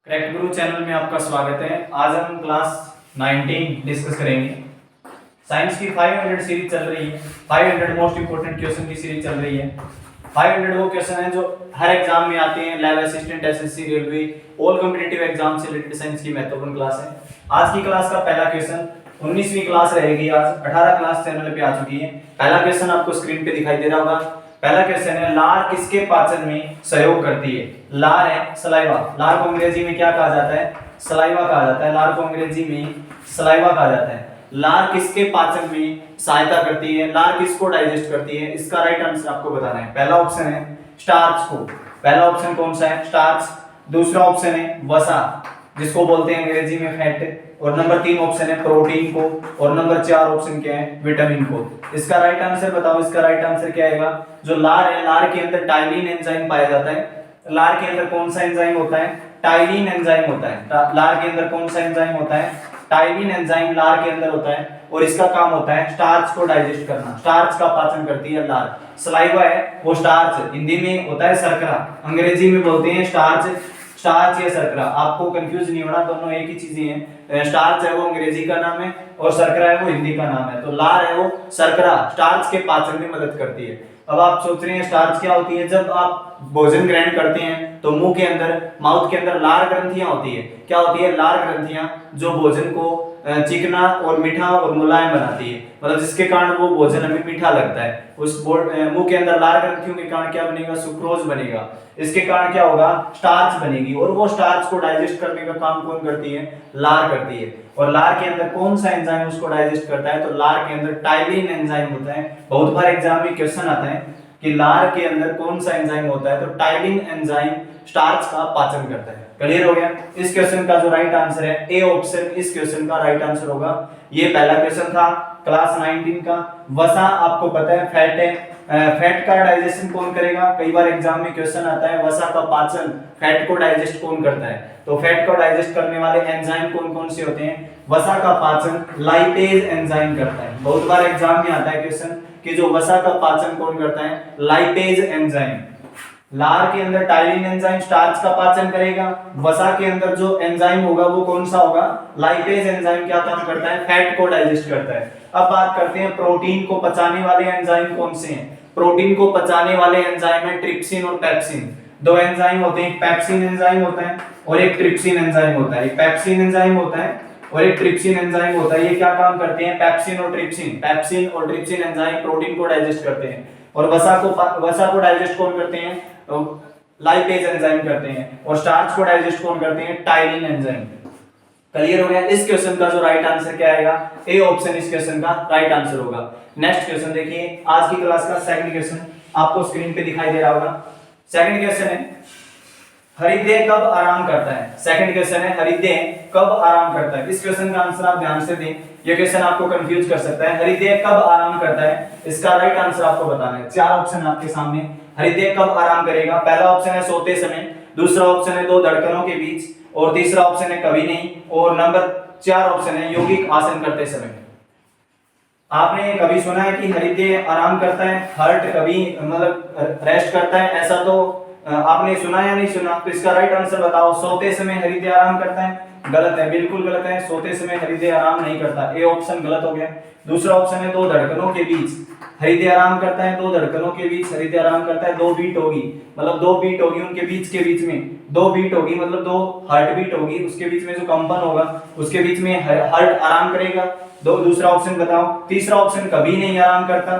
Correct गुरु channel में आपका स्वागत है। आज हम क्लास 19 डिस्कस करेंगे। साइंस की 500 सीरीज चल रही है। 500 मोस्ट इंपोर्टेंट क्वेश्चन की सीरीज चल रही है। 500 वो क्वेश्चन है जो हर एग्जाम में आते हैं। Lab assistant, SSC, railway, all competitive exam से रिलेटेड साइंस की महत्वपूर्ण क्लास है। आज की क्लास का पहला क्वेश्चन 19वीं क्लास रहेगी। आज 18 क्लास चैनल पे आ चुकी है। पहला क्वेश्चन आपको स्क्रीन पे दिखाई दे रहा होगा। पहला क्वेश्चन है, लार किसके पाचन में सहयोग करती है? लार है सलाइवा। लार को अंग्रेजी में क्या कहा जाता है? सलाइवा कहा जाता है। लार को अंग्रेजी में सलाइवा कहा जाता है। लार किसके पाचन में सहायता करती है? लार किसको डाइजेस्ट करती है? इसका राइट आंसर आपको बताना है। पहला ऑप्शन है स्टार्च को। पहला ऑप्शन कौन सा है? स्टार्च। दूसरा ऑप्शन है वसा, जिसको बोलते हैं अंग्रेजी में फैट। और नंबर 3 ऑप्शन है प्रोटीन को। और नंबर 4 ऑप्शन क्या है? विटामिन को। इसका राइट आंसर बताओ। इसका राइट आंसर क्या आएगा? जो लार है, लार के अंदर टाइलिन एंजाइम पाया जाता है। लार के अंदर कौन सा एंजाइम होता है? टाइलिन एंजाइम होता है। लार के अंदर कौन सा एंजाइम होता है? टाइलिन एंजाइम लार के अंदर होता है। और इसका काम होता है स्टार्च को डाइजेस्ट करना। स्टार्च का पाचन करती है लार। सलाइवा है वो स्टार्च, हिंदी में होता है शर्करा, अंग्रेजी में बोलते हैं स्टार्च। स्टार्च या शर्करा, आपको कंफ्यूज नहीं होना, दोनों एक ही चीजें हैं। स्टार्च है वो अंग्रेजी का नाम है और शर्करा है वो हिंदी का नाम है। तो लार है वो शर्करा, स्टार्च के पाचन में मदद करती है। अब आप सोच रहे हैं स्टार्च क्या होती है? जब आप भोजन ग्रहण करते हैं तो मुंह के अंदर, माउथ के अंदर लार ग्रंथियां होती है। क्या होती है? लार ग्रंथियां, जो भोजन को चिकना और मीठा और मुलायम बनाती है, मतलब जिसके कारण वो भोजन हमें मीठा लगता है। उस मुंह के अंदर लार ग्रंथियों के कारण क्या बनेगा? सुक्रोज बनेगा। इसके कारण क्या होगा? स्टार्च बनेगी। और वो स्टार्च को डाइजेस्ट करने का काम कौन करती है? लार करती है। और लार के अंदर कौन सा एंजाइम उसको डाइजेस्ट करता है? तो लार के अंदर टाइलिन एंजाइम होता है। बहुत बार एग्जाम में क्वेश्चन आता है कि लार के अंदर कौन सा एंजाइम होता है? तो टाइलिन एंजाइम स्टार्च का पाचन करता है। क्लियर हो गया? इस क्वेश्चन का जो राइट आंसर है ए ऑप्शन, इस क्वेश्चन का राइट आंसर होगा। ये पहला क्वेश्चन था क्लास 19 का। वसा आपको पता है फैट है। फैट का डाइजेशन कौन करेगा? कई बार एग्जाम में क्वेश्चन आता है वसा का पाचन, फैट को डाइजेस्ट कौन करता है? तो फैट को डाइजेस्ट करने वाले एंजाइम कौन कौन से होते हैं? वसा का पाचन लाइपेज एंजाइम करता है। बहुत बार एग्जाम में आता है क्वेश्चन कि जो वसा का पाचन कौन करता है? Lipase enzyme. लार के अंदर टाइलिन एंजाइम स्टार्च का पाचन करेगा। वसा के अंदर जो एंजाइम होगा वो कौन सा होगा? Lipase enzyme. क्या काम करता है? फैट को डाइजेस्ट करता है। अब बात करते हैं प्रोटीन को पचाने वाले एंजाइम कौन से हैं? प्रोटीन को पचाने वाले एंजाइम है ट्रिप्सिन और पेप्सिन। दो एंजाइम होते हैं, एक पेप्सिन एंजाइम होता है और एक ट्रिप्सिन एंजाइम होता है। एक पेप्सिन एंजाइम होता है और एक ट्रिप्सिन एंजाइम होता है। ये क्या काम करते हैं? पेप्सिन और ट्रिप्सिन। पेप्सिन और ट्रिप्सिन एंजाइम प्रोटीन को डाइजेस्ट करते हैं। और वसा को डाइजेस्ट कौन करते हैं? लाइपेज एंजाइम करते हैं। और स्टार्च को डाइजेस्ट कौन करते हैं? Ptyalin enzyme. क्लियर हो गया? इस क्वेश्चन का जो राइट आंसर क्या आएगा? ए ऑप्शन इस क्वेश्चन का राइट आंसर होगा। नेक्स्ट क्वेश्चन देखिए, आज की क्लास का सेकंड क्वेश्चन आपको स्क्रीन पे दिखाई दे रहा होगा। सेकंड क्वेश्चन है, हरिदेह कब आराम करता है? सेकंड क्वेश्चन है, हरिदेह कब आराम करता है? इस क्वेश्चन का आंसर आप ध्यान से दें, ये क्वेश्चन आपको कंफ्यूज कर सकता है। हरिदेह कब आराम करता है? इसका राइट आंसर आपको बताना है। 4 ऑप्शन आपके सामने। हरिदेह कब आराम करेगा? पहला ऑप्शन है सोते समय, दूसरा ऑप्शन है 2 धड़कनों के बीच, और तीसरा ऑप्शन है कभी नहीं, और नंबर 4 ऑप्शन है यौगिक आसन करते समय। आपने कभी सुना है कि हरिदेह आराम करता है? हार्ट कभी मतलब रेस्ट करता है, ऐसा तो आपने सुना या नहीं सुना? तो इसका राइट आंसर बताओ। सोते समय हरिदेह आराम करता है? गलत है, बिल्कुल गलत है। सोते समय हरिदेह आराम नहीं करता। ए ऑप्शन गलत हो गया। दूसरा ऑप्शन है 2 धड़कनों के बीच हरिदेह आराम करता है। 2 धड़कनों के बीच हरिदेह आराम करता है। 2 बीट होगी, मतलब 2 बीट होगी उनके बीच के बीच में। 2 बीट होगी मतलब 2 हार्ट बीट होगी, उसके बीच में जो कंपन होगा उसके बीच में हार्ट आराम करेगा। दूसरा ऑप्शन बताओ। तीसरा ऑप्शन कभी नहीं आराम करता।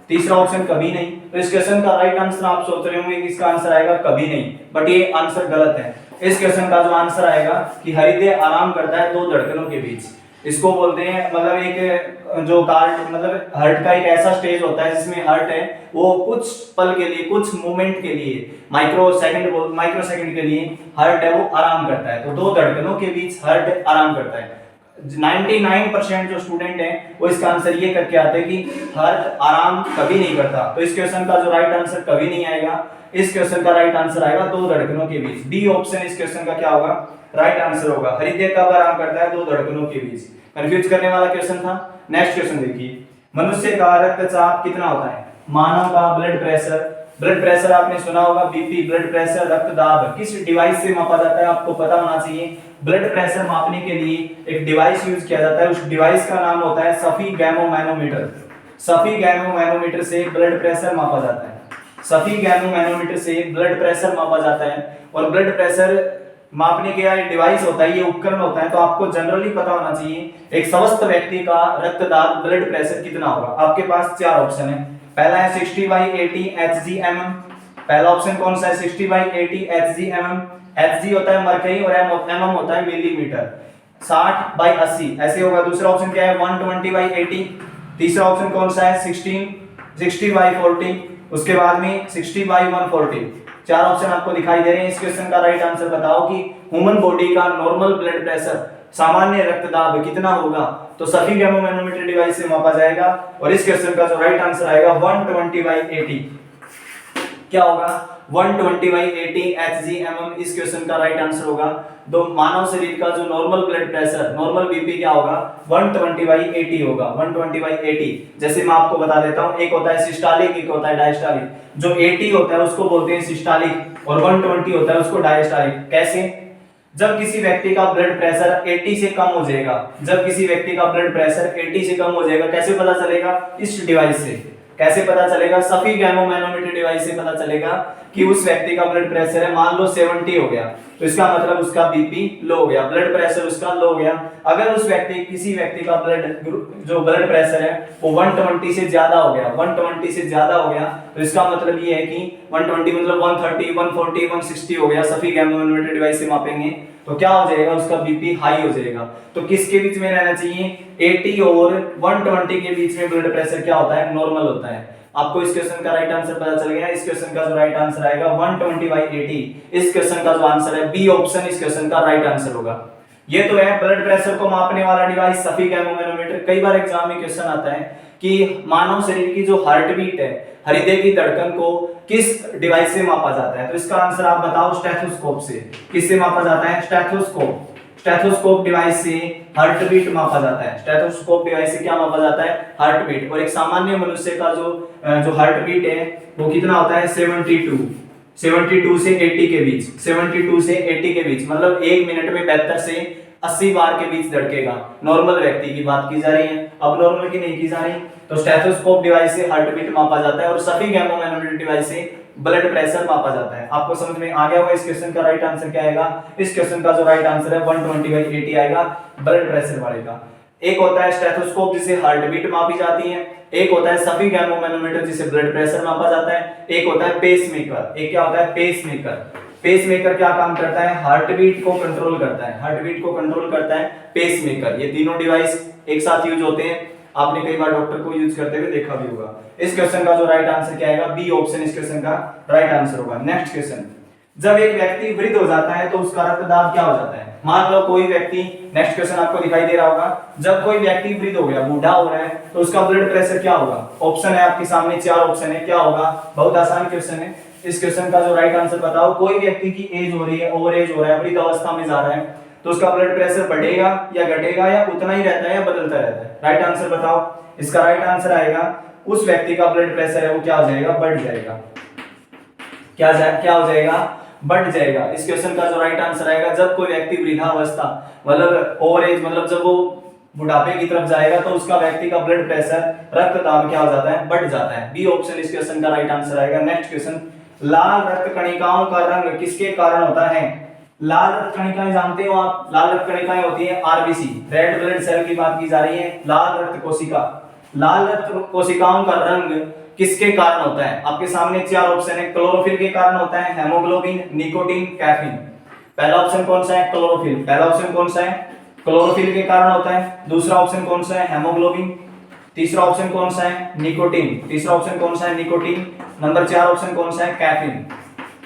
तीसरा ऑप्शन कभी नहीं। तो इस क्वेश्चन का राइट आंसर आप सोच रहे होंगे कि इसका आंसर आएगा कभी नहीं, बट ये आंसर गलत है। इस क्वेश्चन का जो आंसर आएगा कि हरिदेह आराम करता है 2 धड़कनों के बीच। इसको बोलते हैं, मतलब एक जो मतलब हार्ट का एक ऐसा स्टेज होता है जिसमें हार्ट है वो कुछ पल के लिए, कुछ मोमेंट के लिए, माइक्रो सेकंड के लिए हार्ट है वो आराम करता है। तो 2 धड़कनों के बीच हार्ट आराम करता है। 99% जो स्टूडेंट हैं वो इसका आंसर ये करके आते हैं कि हार्ट आराम कभी नहीं करता। तो इस क्वेश्चन का जो राइट आंसर कभी नहीं आएगा। इस क्वेश्चन का राइट आंसर आएगा 2 धड़कनों के बीच। डी ऑप्शन इस क्वेश्चन का क्या होगा? राइट आंसर होगा। हरिदेह कब आराम करता है? 2 धड़कनों के बीच। कंफ्यूज करने वाला क्वेश्चन था। नेक्स्ट क्वेश्चन देखिए, मनुष्य का रक्तचाप कितना होता है? मानव का ब्लड प्रेशर ब्लड प्रेशर आपने सुना होगा, बीपी, ब्लड प्रेशर, रक्तदाब किस डिवाइस से मापा जाता है आपको पता होना चाहिए। ब्लड प्रेशर मापने के लिए एक डिवाइस यूज किया जाता है, उस डिवाइस का नाम होता है सफीगैमो मैनोमीटर। सफीगैमो मैनोमीटर से ब्लड प्रेशर मापा जाता है, सफीगैमो मैनोमीटर से ब्लड प्रेशर मापा जाता है। और ब्लड प्रेशर मापने के ये डिवाइस होता है, ये उपकरण होता है, तो आपको जनरली पता होना चाहिए एक स्वस्थ व्यक्ति का रक्तदाब, ब्लड प्रेशर कितना होगा। आपके पास चार ऑप्शन है, पहला है 60/80 Hg/mm। पहला ऑप्शन कौन सा है 60/80 Hg/mm। Hg होता है मरकरी और mm होता है मिलीमीटर। 60/80 ऐसे होगा। दूसरा ऑप्शन क्या है 120/80। तीसरा ऑप्शन कौन सा है 60/40। उसके बाद में 60/140। चार ऑप्शन आपको दिखाई दे रहे हैं। इस क्वेश्चन का राइट आंसर बताओ कि ह्यूमन बॉडी का नॉर्मल ब्लड प्रेशर, सामान्य रक्तदाब कितना होगा। तो सफीगैमो मैनोमीटर डिवाइस से मापा जाएगा और इस क्वेश्चन का जो राइट आंसर आएगा 120/80 क्या होगा 120/80 Hg/mm इस क्वेश्चन का राइट आंसर होगा। तो मानव शरीर का जो normal blood pressure, normal BP क्या होगा 120/80 होगा, 120/80। जैसे मैं आपको बता देता हूं, एक होता है सिस्टोलिक, एक होता है डायस्टोलिक। जो 80 होता है उसको बोलते हैं सिस्टोलिक और 120 होता है उसको डायस्टोलिक। कैसे? जब किसी व्यक्ति का ब्लड प्रेशर 80 से कम हो जाएगा, जब किसी व्यक्ति का ब्लड प्रेशर 80 से कम हो जाएगा, कैसे पता चलेगा? इस डिवाइस से। कैसे पता चलेगा? सफीगैमो मैनोमीटर डिवाइस से पता चलेगा कि उस व्यक्ति का ब्लड प्रेशर है, मान लो 70 हो गया, तो इसका मतलब उसका बीपी लो हो गया, ब्लड प्रेशर उसका लो हो गया। अगर उस व्यक्ति, किसी व्यक्ति का जो ब्लड प्रेशर है वो 120 से ज्यादा हो गया, 120 से ज्यादा हो गया, तो इसका मतलब ये है कि 120 मतलब 130, 140, 160 हो गया। सफीगैमो मैनोमीटर डिवाइस से मापेंगे तो क्या हो जाएगा? उसका बीपी हाई हो जाएगा। तो किसके बीच में रहना चाहिए? 80 और 120 के बीच में ब्लड प्रेशर क्या होता है? नॉर्मल होता है। आपको इस क्वेश्चन का राइट आंसर पता चल गया। इस क्वेश्चन का जो राइट आंसर आएगा 120/80। इस क्वेश्चन का जो आंसर है बी ऑप्शन इस क्वेश्चन का राइट आंसर होगा। ये तो है ब्लड प्रेशर को मापने वाला डिवाइस सफीगैमो मैनोमीटर। कई बार एग्जाम में क्वेश्चन आता है कि मानव शरीर की जो हार्ट बीट है, हृदय की धड़कन को किस डिवाइस से मापा जाता है? तो इसका आंसर आप बताओ स्टेथोस्कोप से। किससे मापा जाता है? स्टेथोस्कोप। स्टेथोस्कोप डिवाइस से हार्ट बीट मापा जाता है। स्टेथोस्कोप डिवाइस से क्या मापा जाता है? Heart beat. और एक सामान्य मनुष्य का जो हार्ट बीट है वो कितना होता है? 72 से 80 के बीच, 72 से 80 के बीच, मतलब 1 मिनट में 72 से 80 बार के बीच धड़केगा। नॉर्मल व्यक्ति की बात की जा रही है, अब नॉर्मल की नहीं की जा रही। तो स्टेथोस्कोप डिवाइस से हार्ट बीट मापा जाता है और सफीगैमो मैनोमीटर डिवाइस से ब्लड प्रेशर मापा जाता है। आपको समझ में आ गया होगा इस क्वेश्चन का राइट आंसर क्या आएगा। इस क्वेश्चन का जो राइट आंसर है 120/80 आएगा ब्लड प्रेशर वाले का। एक होता है स्टेथोस्कोप जिसे हार्ट बीट मापी जाती है, एक होता है सफीगैमो मैनोमीटर जिसे ब्लड प्रेशर मापा जाता है, एक होता है पेसमेकर। एक क्या होता है? पेसमेकर। पेसमेकर क्या काम करता है? हार्ट बीट को कंट्रोल करता है, हार्ट बीट को कंट्रोल करता है पेसमेकर। ये तीनों डिवाइस एक साथ यूज होते हैं, आपने कई बार डॉक्टर को यूज करते हुए देखा भी होगा। इस क्वेश्चन का जो राइट आंसर क्या आएगा? बी ऑप्शन इस क्वेश्चन का राइट आंसर होगा। नेक्स्ट क्वेश्चन, जब एक व्यक्ति वृद्ध हो जाता है तो उसका रक्तदाब क्या हो जाता है? मान लो कोई व्यक्ति, नेक्स्ट क्वेश्चन आपको दिखाई दे रहा होगा, जब कोई व्यक्ति वृद्ध हो गया, बूढ़ा हो रहा है, तो उसका ब्लड प्रेशर क्या होगा? ऑप्शन है आपके सामने, 4 ऑप्शन है, क्या होगा? बहुत आसान क्वेश्चन है। इस क्वेश्चन का जो राइट आंसर बताओ। कोई व्यक्ति की एज हो रही है, ओवर एज हो रहा है, वृद्ध अवस्था में जा रहा है, तो उसका ब्लड प्रेशर बढ़ेगा या घटेगा या उतना ही रहता है या बदलता रहता है? राइट आंसर बताओ। इसका राइट आंसर आएगा उस व्यक्ति का ब्लड प्रेशर है वो क्या हो जाएगा? बढ़ जाएगा। क्या हो जाएगा? बढ़ जाएगा। इस क्वेश्चन का जो राइट आंसर आएगा, जब कोई व्यक्ति वृद्धावस्था मतलब ओवर एज, मतलब जब वो बुढ़ापे की तरफ जाएगा तो उसका व्यक्ति का ब्लड प्रेशर, रक्तदाब क्या हो जाता है? बढ़ जाता है। बी ऑप्शन इस क्वेश्चन का राइट आंसर आएगा। नेक्स्ट क्वेश्चन, लाल रक्त कणिकाओं का रंग किसके कारण होता है? लाल रक्त कणिकाएं जानते हो आप? लाल रक्त कणिकाएं होती है आरबीसी, रेड ब्लड सेल की बात की जा रही है। लाल रक्त कोशिका, लाल रक्त कोशिकाओं का रंग किसके कारण होता है? आपके सामने 4 ऑप्शन है। क्लोरोफिल के कारण होता है, हेमोग्लोबिन, निकोटीन, कैफीन। पहला ऑप्शन कौन सा है? क्लोरोफिल। पहला ऑप्शन कौन सा है? क्लोरोफिल के कारण होता है। दूसरा ऑप्शन कौन सा है? हेमोग्लोबिन। तीसरा ऑप्शन कौन सा है? निकोटीन। तीसरा ऑप्शन कौन सा है? निकोटीन। नंबर 4 ऑप्शन कौन सा है? कैफीन।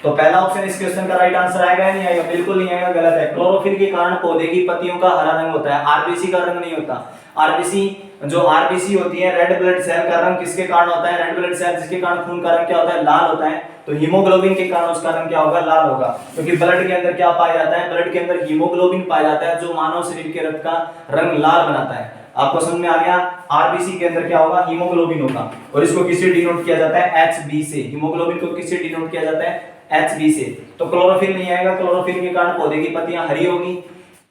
तो पहला ऑप्शन इस क्वेश्चन का राइट आंसर आएगा या नहीं आएगा? बिल्कुल नहीं आएगा, गलत है। क्लोरोफिल के कारण पौधे की पत्तियों का हरा रंग होता है, आरबीसी का रंग नहीं होता। आरबीसी होती है रेड ब्लड सेल का रंग किसके कारण होता है? रेड ब्लड सेल जिसके कारण खून का रंग क्या होता है? लाल होता है। तो हीमोग्लोबिन के कारण उसका रंग क्या होगा? लाल होगा। क्योंकि ब्लड के अंदर क्या पाया जाता है? ब्लड के अंदर हीमोग्लोबिन पाया जाता है जो मानव शरीर के रक्त का रंग लाल बनाता है। आपको समझ में आ गया? आरबीसी के अंदर क्या होगा, हीमोग्लोबिन होगा, और इसको किससे डिनोट किया जाता है, एचबी से। हीमोग्लोबिन को किससे डिनोट किया जाता है, एचबी से। तो क्लोरोफिल नहीं आएगा, क्लोरोफिल के कारण पौधे की पत्तियां हरी होगी।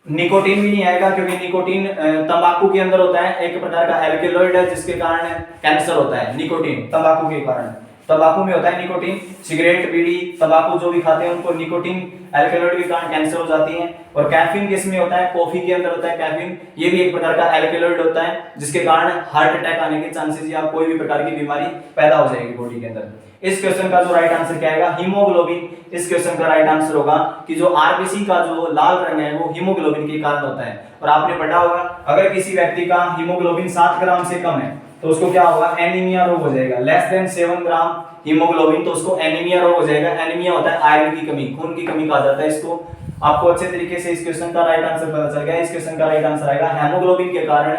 निकोटीन भी नहीं आएगा, क्योंकि निकोटीन तंबाकू के अंदर होता है, एक प्रकार का एल्केलॉइड है, जिसके कारण कैंसर होता है। निकोटीन तंबाकू के कारण, तंबाकू में होता है निकोटीन। सिगरेट, बीड़ी, तंबाकू जो भी खाते हैं उनको निकोटीन एल्केलॉइड के कारण कैंसर हो जाती है। और कैफीन किसमें होता है, कॉफी के अंदर होता है कैफीन, ये भी एक प्रकार का एल्केलॉइड होता है, जिसके कारण हार्ट अटैक आने के चांसेस या कोई भी प्रकार की बीमारी पैदा हो जाएगी बॉडी के अंदर। इस क्वेश्चन का जो राइट आंसर क्या आएगा, हीमोग्लोबिन। इस क्वेश्चन का राइट आंसर होगा कि जो आरबीसी का जो लाल रंग है वो हीमोग्लोबिन के कारण होता है। और आपने पढ़ा होगा, अगर किसी व्यक्ति का हीमोग्लोबिन 7 ग्राम से कम है तो उसको क्या होगा, एनीमिया रोग हो जाएगा। लेस देन 7 ग्राम हीमोग्लोबिन तो उसको एनीमिया रोग हो जाएगा। एनीमिया होता है आयरन की कमी, खून की कमी कहा जाता है इसको। आपको अच्छे तरीके से इस क्वेश्चन का राइट आंसर पता चल गया। इस क्वेश्चन का राइट आंसर आएगा, हेमोग्लोबिन के कारण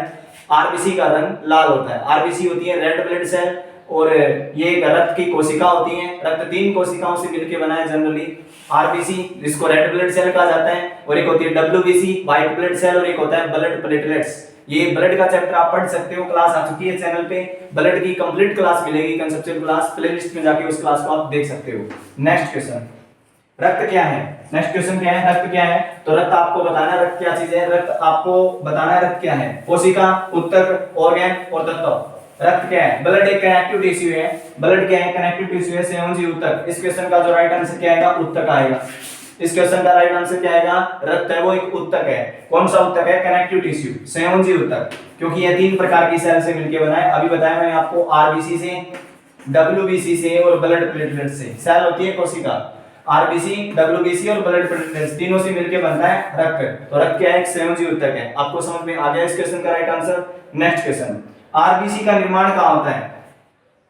आरबीसी का रंग लाल होता है। आरबीसी होती है रेड ब्लड सेल, और ये रक्त की कोशिका होती है। रक्त 3 कोशिकाओं से मिलकर बना है जनरली। आरबीसी जिसको रेड ब्लड सेल कहा जाता है, और एक होती है डब्ल्यूबीसी व्हाइट ब्लड सेल, और एक होता है ब्लड प्लेटलेट्स। ये ब्लड का चैप्टर आप पढ़ सकते हो, क्लास आ चुकी है चैनल पे, ब्लड की कंप्लीट क्लास मिलेगी, कंसेप्चुअल क्लास, प्लेलिस्ट में जाके उस क्लास को आप देख सकते हो। नेक्स्ट क्वेश्चन, रक्त क्या है। नेक्स्ट क्वेश्चन क्या है, रक्त क्या है। तो रक्त आपको बताना है रक्त क्या चीज है। रक्त आपको बताना है रक्त क्या है, कोशिका, उत्तक, ऑर्गन और तत्व। रक्त क्या है, ब्लड एक कनेक्टिव टिश्यू है। ब्लड क्या है, कनेक्टिव टिश्यू है। सेवनजी उत्तक। इस क्वेश्चन का जो राइट आंसर क्या आएगा, उत्तक आएगा। इस क्वेश्चन का राइट आंसर क्या आएगा, रक्त है वो एक उत्तक है। कौन सा उत्तक है, कनेक्टिव टिश्यू, सेवनजी उत्तक, क्योंकि ये 3 प्रकार की सेल से मिलकर बना है। अभी बताया मैंने आपको, आरबीसी से, डब्ल्यूबीसी से और ब्लड प्लेटलेट से सेल होती है कोशिका। आरबीसी, डब्ल्यूबीसी और ब्लड प्लेटलेट्स तीनों से मिलकर बनता है रक्त। तो रक्त क्या है, एक सेवनजी उत्तक है। आपको समझ में आ गया इस क्वेश्चन का right answer. Next question, RBC का निर्माण कहाँ होता है।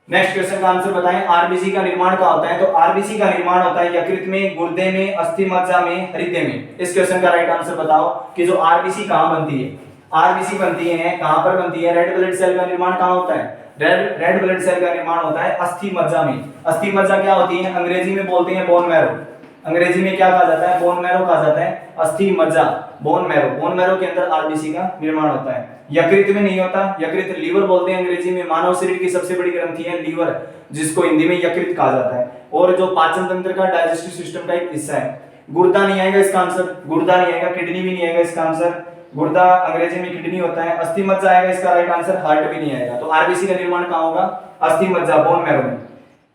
नेक्स्ट क्वेश्चन का आंसर बताएं, आरबीसी का निर्माण कहाँ होता है। तो आरबीसी का निर्माण होता है यकृत में, गुर्दे में, अस्थि मज्जा में, हृदय में। इस क्वेश्चन का राइट आंसर बताओ कि जो आरबीसी कहाँ बनती है। आरबीसी बनती है कहाँ पर बनती है, रेड ब्लड सेल का निर्माण कहाँ होता है, रेड ब्लड सेल का निर्माण होता है अस्थि मज्जा में। अस्थि मज्जा क्या होती है, अंग्रेजी में बोलते हैं बोन मैरो। अंग्रेजी में क्या कहा जाता है, बोन मैरो कहा जाता है, अस्थि मज्जा, बोन मैरो। बोन मैरो के अंदर आरबीसी का निर्माण होता है। यकृत में नहीं होता, यकृत लीवर बोलते हैं अंग्रेजी में। मानव शरीर की सबसे बड़ी ग्रंथि है लीवर, जिसको हिंदी में यकृत कहा जाता है, और जो पाचन तंत्र का, डाइजेस्टिव सिस्टम का एक हिस्सा है। गुर्दा नहीं आएगा इसका आंसर, गुर्दा नहीं आएगा। किडनी भी नहीं आएगा इसका आंसर, गुर्दा अंग्रेजी में किडनी होता है। अस्थि मज्जा आएगा इसका राइट आंसर, हार्ट भी नहीं आएगा। तो आरबीसी का निर्माण कहाँ होगा, अस्थि मज्जा, बोन मैरो में।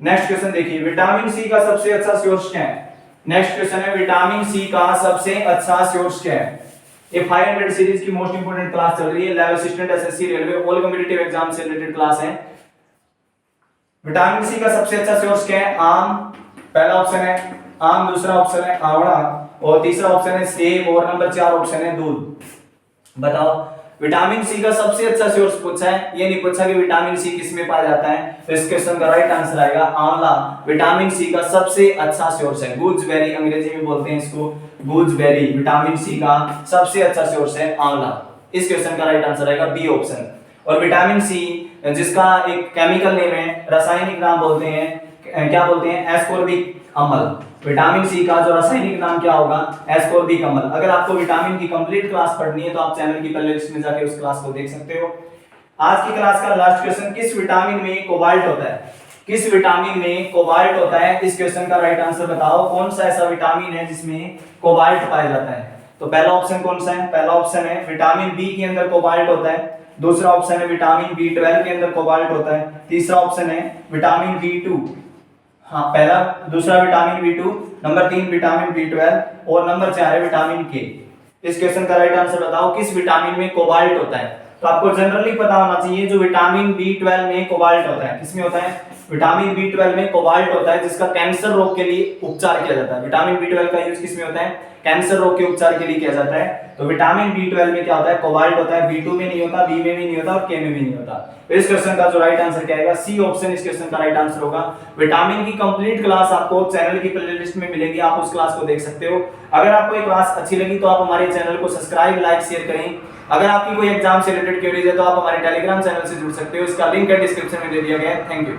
नेक्स्ट क्वेश्चन देखिए, विटामिन सी का सबसे अच्छा सोर्स क्या है। नेक्स्ट क्वेश्चन है, विटामिन सी का सबसे अच्छा सोर्स क्या है। ये 500 सीरीज की मोस्ट इंपोर्टेंट क्लास चल रही है, level assistant, SSC, railway, all competitive exam से रिलेटेड क्लास है। विटामिन सी का सबसे अच्छा सोर्स क्या है, आम, पहला ऑप्शन है आम, दूसरा ऑप्शन है आंवला, और तीसरा ऑप्शन है सेब, और नंबर 4 ऑप्शन है दूध। बताओ विटामिन सी का सबसे अच्छा सोर्स पूछा है, ये नहीं पूछा कि विटामिन सी किस में पाया जाता है। तो इस क्वेश्चन का राइट आंसर आएगा आंवला, विटामिन सी का सबसे अच्छा सोर्स है। गूजबेरी अंग्रेजी में बोलते हैं इसको, गूजबेरी विटामिन सी का सबसे अच्छा सोर्स है आंवला। इस क्वेश्चन का राइट आंसर आएगा बी ऑप्शन। और विटामिन सी जिसका एक केमिकल नेम है, रासायनिक नाम बोलते हैं, क्या बोलते हैं, एस्कोर्बिक अम्ल। विटामिन सी का जो रासायनिक नाम क्या होगा, एस्कोर्बिक अम्ल। अगर आपको विटामिन की कंप्लीट क्लास पढ़नी है तो आप चैनल की प्लेलिस्ट में जाके उस क्लास को देख सकते हो। आज की क्लास का लास्ट क्वेश्चन, किस विटामिन में कोबाल्ट होता है। किस विटामिन में कोबाल्ट होता है, इस क्वेश्चन का राइट आंसर बताओ। कौन सा ऐसा विटामिन है जिसमें कोबाल्ट पाया जाता है। तो पहला ऑप्शन कौन सा है, पहला ऑप्शन है विटामिन बी के अंदर कोबाल्ट होता है। दूसरा ऑप्शन है विटामिन B12 के अंदर कोबाल्ट होता है। तीसरा ऑप्शन है विटामिन B2, हाँ पहला, दूसरा vitamin B2, number 3 vitamin B12 और नंबर 4 है विटामिन K। इस क्वेश्चन का राइट आंसर बताओ, किस विटामिन में कोबाल्ट होता है। तो आपको जनरली पता होना चाहिए जो विटामिन B12 में कोबाल्ट होता है, किसमें होता है, विटामिन B12 में कोबाल्ट होता है, जिसका कैंसर रोग के लिए उपचार किया जाता है। विटामिन B12 का यूज किसमें होता है, कैंसर रोग के उपचार के लिए किया जाता है। तो विटामिन B12 में क्या होता है, कोबाल्ट होता है। B2 में नहीं होता, B में भी नहीं होता और K में भी नहीं होता। तो इस क्वेश्चन का जो राइट आंसर क्या आएगा, सी ऑप्शन इस क्वेश्चन का राइट आंसर होगा। विटामिन की कंप्लीट क्लास आपको चैनल की प्लेलिस्ट में मिलेगी, आप उस क्लास को देख सकते हो। अगर आपको ये क्लास अच्छी लगी तो आप हमारे चैनल को सब्सक्राइब, लाइक, शेयर करें। अगर आपकी कोई एग्जाम से रिलेटेड क्वेरीज है तो आप हमारे टेलीग्राम चैनल से जुड़ सकते हो, इसका लिंक है डिस्क्रिप्शन में दे दिया गया है। Thank you.